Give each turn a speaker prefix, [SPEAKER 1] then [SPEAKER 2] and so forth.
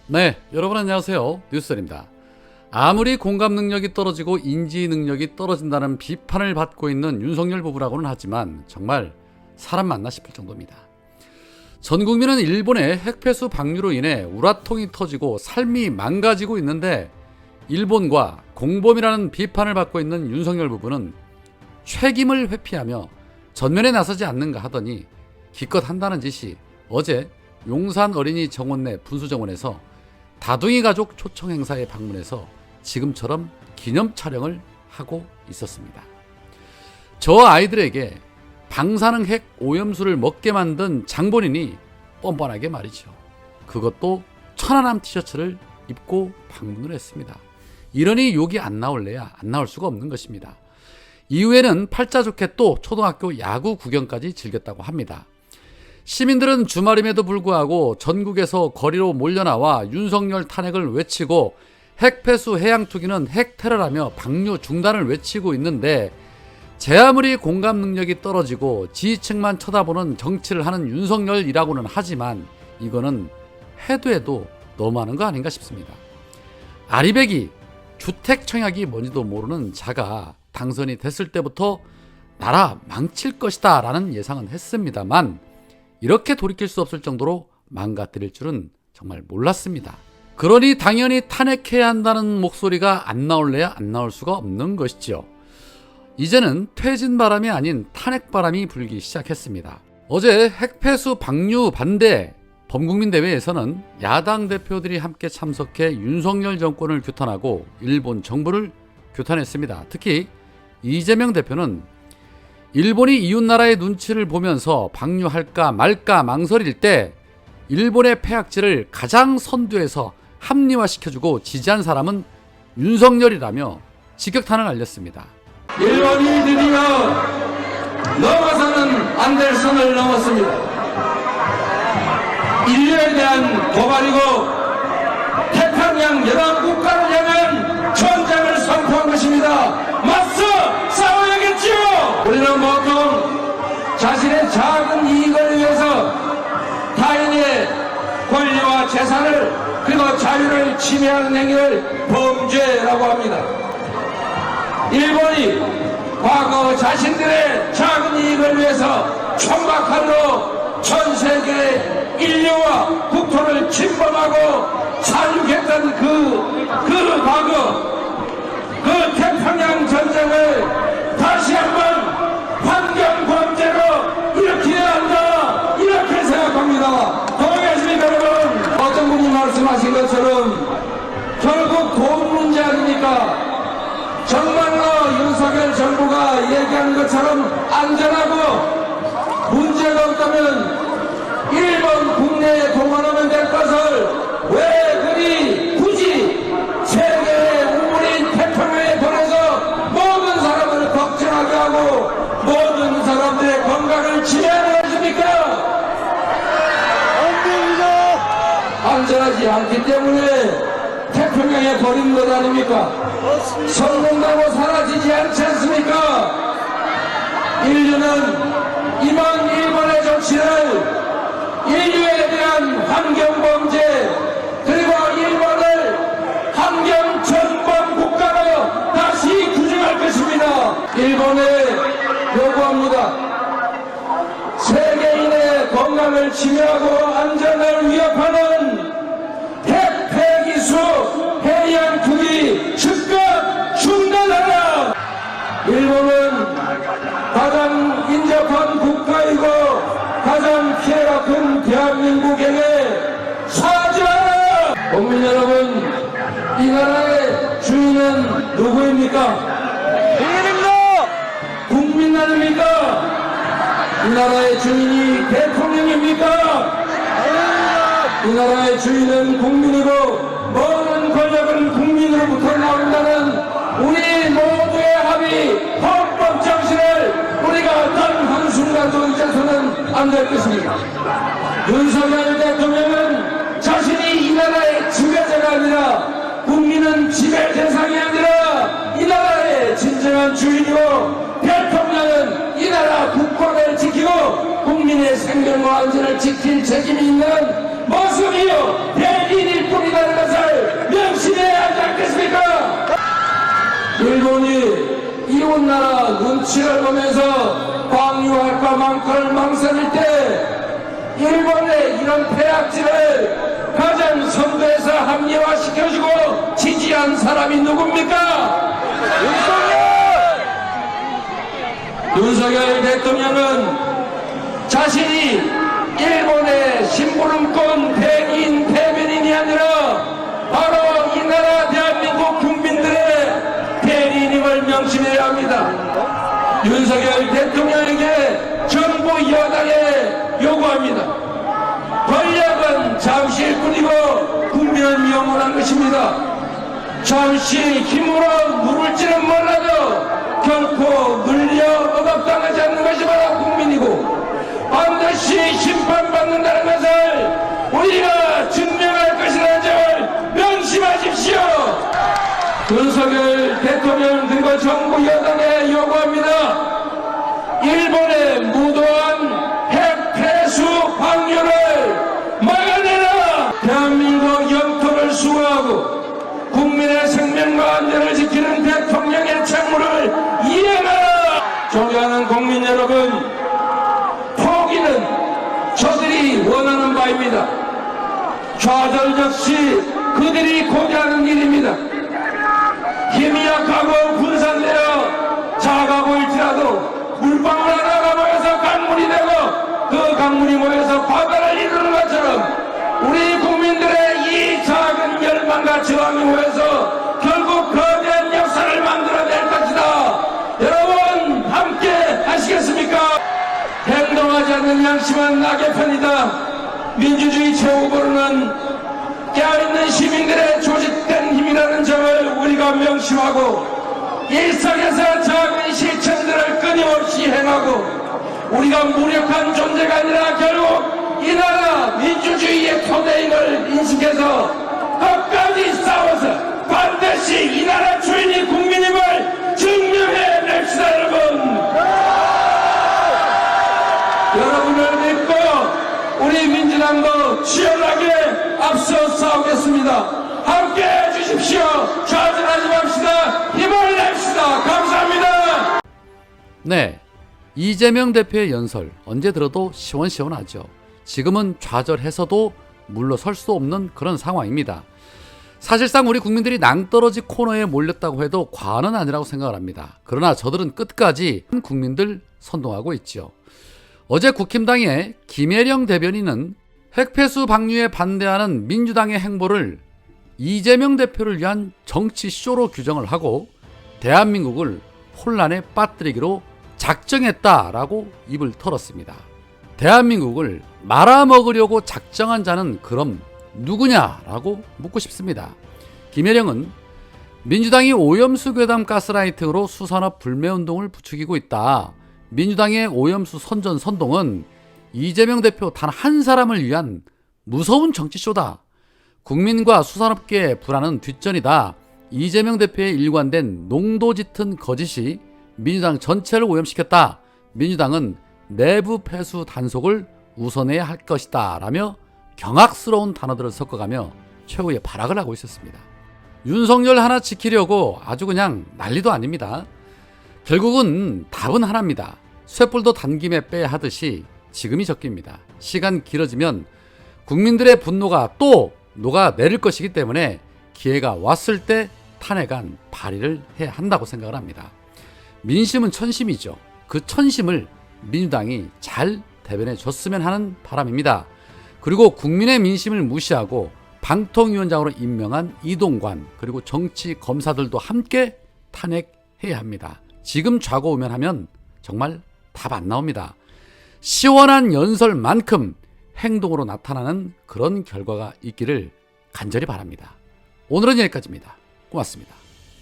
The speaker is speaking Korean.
[SPEAKER 1] 네, 여러분 안녕하세요. 뉴스입니다. 아무리 공감 능력이 떨어지고 인지 능력이 떨어진다는 비판을 받고 있는 윤석열 부부라고는 하지만 정말 사람 맞나 싶을 정도입니다. 전 국민은 일본의 핵폐수 방류로 인해 우라통이 터지고 삶이 망가지고 있는데 일본과 공범이라는 비판을 받고 있는 윤석열 부부는 책임을 회피하며 전면에 나서지 않는가 하더니 기껏 한다는 짓이 어제 용산 어린이 정원 내 분수정원에서 다둥이 가족 초청 행사에 방문해서 지금처럼 기념 촬영을 하고 있었습니다. 저 아이들에게 방사능 핵 오염수를 먹게 만든 장본인이 뻔뻔하게 말이죠. 그것도 천안함 티셔츠를 입고 방문을 했습니다. 이러니 욕이 안 나올래야 안 나올 수가 없는 것입니다. 이후에는 팔자 좋게 또 초등학교 야구 구경까지 즐겼다고 합니다. 시민들은 주말임에도 불구하고 전국에서 거리로 몰려나와 윤석열 탄핵을 외치고 핵폐수 해양 투기는 핵 테러라며 방류 중단을 외치고 있는데 제 아무리 공감 능력이 떨어지고 지지층만 쳐다보는 정치를 하는 윤석열이라고는 하지만 이거는 해도 너무하는 거 아닌가 싶습니다. 아리백이 주택 청약이 뭔지도 모르는 자가 당선이 됐을 때부터 나라 망칠 것이다 라는 예상은 했습니다만 이렇게 돌이킬 수 없을 정도로 망가뜨릴 줄은 정말 몰랐습니다. 그러니 당연히 탄핵해야 한다는 목소리가 안 나올래야 안 나올 수가 없는 것이죠. 이제는 퇴진 바람이 아닌 탄핵 바람이 불기 시작했습니다. 어제 핵폐수 방류 반대 범국민 대회에서는 야당 대표들이 함께 참석해 윤석열 정권을 규탄하고 일본 정부를 규탄했습니다. 특히 이재명 대표는 일본이 이웃나라의 눈치를 보면서 방류할까 말까 망설일 때 일본의 폐악질을 가장 선두에서 합리화시켜주고 지지한 사람은 윤석열이라며 직격탄을 날렸습니다.
[SPEAKER 2] 일본이 드디어 넘어서는 안 될 선을 넘었습니다. 인류에 대한 고발이고 태평양 연합국가를 향한 전쟁을 선포한 것입니다. 맞서 싸워야겠지요. 우리는 보통 자신의 작은 이익을 위해서 타인의 권리와 재산을 그리고 자유를 침해하는 행위를 범죄라고 합니다. 일본이 과거 자신들의 작은 이익을 위해서 총각할로 전 세계 인류와 국토를 침범하고 살육했던 그 과거, 그 태평양 전쟁을 다시 한번 환경 범죄로 일으켜야 한다, 이렇게 생각합니다. 동의하십니까, 여러분? 어떤 분이 말씀하신 것처럼 결국 돈 문제 아닙니까? 정말로 윤석열 정부가 얘기하는 것처럼 안전하고 문제가 없다면 일본 국내에 동원하면 될 것을 왜 그리 굳이 세계의 우물인 태평양에 보내서 모든 사람을 걱정하게 하고 모든 사람들의 건강을 지배하는 것입니까? 안 됩니다. 안전하지 않기 때문에 태평양에 버린 것 아닙니까? 성공하고 사라지지 않지 않습니까? 인류는 이번 일본의 정치를 인류에 대한 환경범죄 그리고 일본을 환경전범 국가로 다시 규정할 것입니다. 일본에 요구합니다. 세계인의 건강을 침해하고 안전을 위협하는 핵 폐기수 해양 투기 즉각 중단하라. 일본은 가장 인접한 국가이고 가장 피해가 큰 대한민국에게 사죄하라. 국민 여러분, 이 나라의 주인은 누구입니까? 국민 아닙니까? 이 나라의 주인이 대통령입니까? 이 나라의 주인은 국민이고 모든 권력은 국민으로부터 나온다는 우리 모두의 합의 헌법 정신을 우리가 단 한순간도 잊어서는 안 될 것입니다. 윤석열 대통령은 자신이 이 나라의 지배자가 아니라 국민은 지배 대상이 아니라 이 나라의 진정한 주인이고 대통령은 이 나라 국권을 지키고 국민의 생명과 안전을 지킬 책임이 있는 모습이요 대리인일 뿐이다. 이웃 나라 눈치를 보면서 광유할까 말까를 망설일 때 일본의 이런 폐악질을 가장 선두에서 합리화시켜주고 지지한 사람이 누굽니까? 윤석열 대통령은 자신이 일본의 심부름꾼 대기인 대변인이 아니라 바로 이 나라 대한민국 국민들의 대리인임을 명심해야 합니다. 윤석열 대통령에게 정부 여당에 요구합니다. 권력은 잠시일 뿐이고 국민은 영원한 것입니다. 잠시 힘으로 누를지는 몰라도 결코 눌려 억압당하지 않는 것이 바로 국민이고 반드시 심판받는다는 것을 우리가 증명할 것이라는 점을 명심하십시오. 윤석열 대통령 그리고 정부 여당에 요구합니다. 일본의 무도한 핵 폐수 방류를 막아내라. 대한민국 영토를 수호하고 국민의 생명과 안전을 지키는 대통령의 책무를 이행하라. 존경하는 국민 여러분, 포기는 저들이 원하는 바입니다. 좌절 역시 그들이 고대하는 일입니다. 힘이 약하고 분산되어 작아 보일지라도 물방울 하나가 모여서 강물이 되고 그 강물이 모여서 바다를 이루는 것처럼 우리 국민들의 이 작은 열망과 저항이 모여서 결국 거대한 역사를 만들어낼 것이다. 여러분 함께 하시겠습니까? 행동하지 않는 양심은 낙의 편이다. 민주주의 최후보로는 깨어있는 시민들의 조직된 힘이라는 점을 우리가 명심하고 일상에서 작은 실천들을 끊임없이 행하고 우리가 무력한 존재가 아니라 결국 이 나라 민주주의의 토대임을 인식해서 끝까지 싸워서 반드시 이 나라 주인이 국민임을 증명해냅시다. 여러분을 믿고 우리 민주당도 치열하게 앞서 싸우겠습니다. 함께 해주십시오. 좌절하지 맙시다. 힘을 냅시다. 감사합니다.
[SPEAKER 1] 네, 이재명 대표의 연설 언제 들어도 시원시원하죠. 지금은 좌절해서도 물러설 수 없는 그런 상황입니다. 사실상 우리 국민들이 낭떠러지 코너에 몰렸다고 해도 과언은 아니라고 생각을 합니다. 그러나 저들은 끝까지 국민들 선동하고 있죠. 어제 국힘당의 김혜령 대변인은 핵폐수 방류에 반대하는 민주당의 행보를 이재명 대표를 위한 정치쇼로 규정을 하고 대한민국을 혼란에 빠뜨리기로 작정했다라고 입을 털었습니다. 대한민국을 말아먹으려고 작정한 자는 그럼 누구냐라고 묻고 싶습니다. 김혜령은 민주당이 오염수 괴담 가스라이팅으로 수산업 불매운동을 부추기고 있다. 민주당의 오염수 선전 선동은 이재명 대표 단 한 사람을 위한 무서운 정치쇼다. 국민과 수산업계의 불안은 뒷전이다. 이재명 대표의 일관된 농도 짙은 거짓이 민주당 전체를 오염시켰다. 민주당은 내부 폐수 단속을 우선해야 할 것이다. 라며 경악스러운 단어들을 섞어가며 최후의 발악을 하고 있었습니다. 윤석열 하나 지키려고 아주 그냥 난리도 아닙니다. 결국은 답은 하나입니다. 쇳불도 단김에 빼야 하듯이 지금이 적기입니다. 시간 길어지면 국민들의 분노가 또 녹아내릴 것이기 때문에 기회가 왔을 때 탄핵안 발의를 해야 한다고 생각을 합니다. 민심은 천심이죠. 그 천심을 민주당이 잘 대변해 줬으면 하는 바람입니다. 그리고 국민의 민심을 무시하고 방통위원장으로 임명한 이동관 그리고 정치 검사들도 함께 탄핵해야 합니다. 지금 좌고우면하면 정말 답 안 나옵니다. 시원한 연설만큼 행동으로 나타나는 그런 결과가 있기를 간절히 바랍니다. 오늘은 여기까지입니다. 고맙습니다.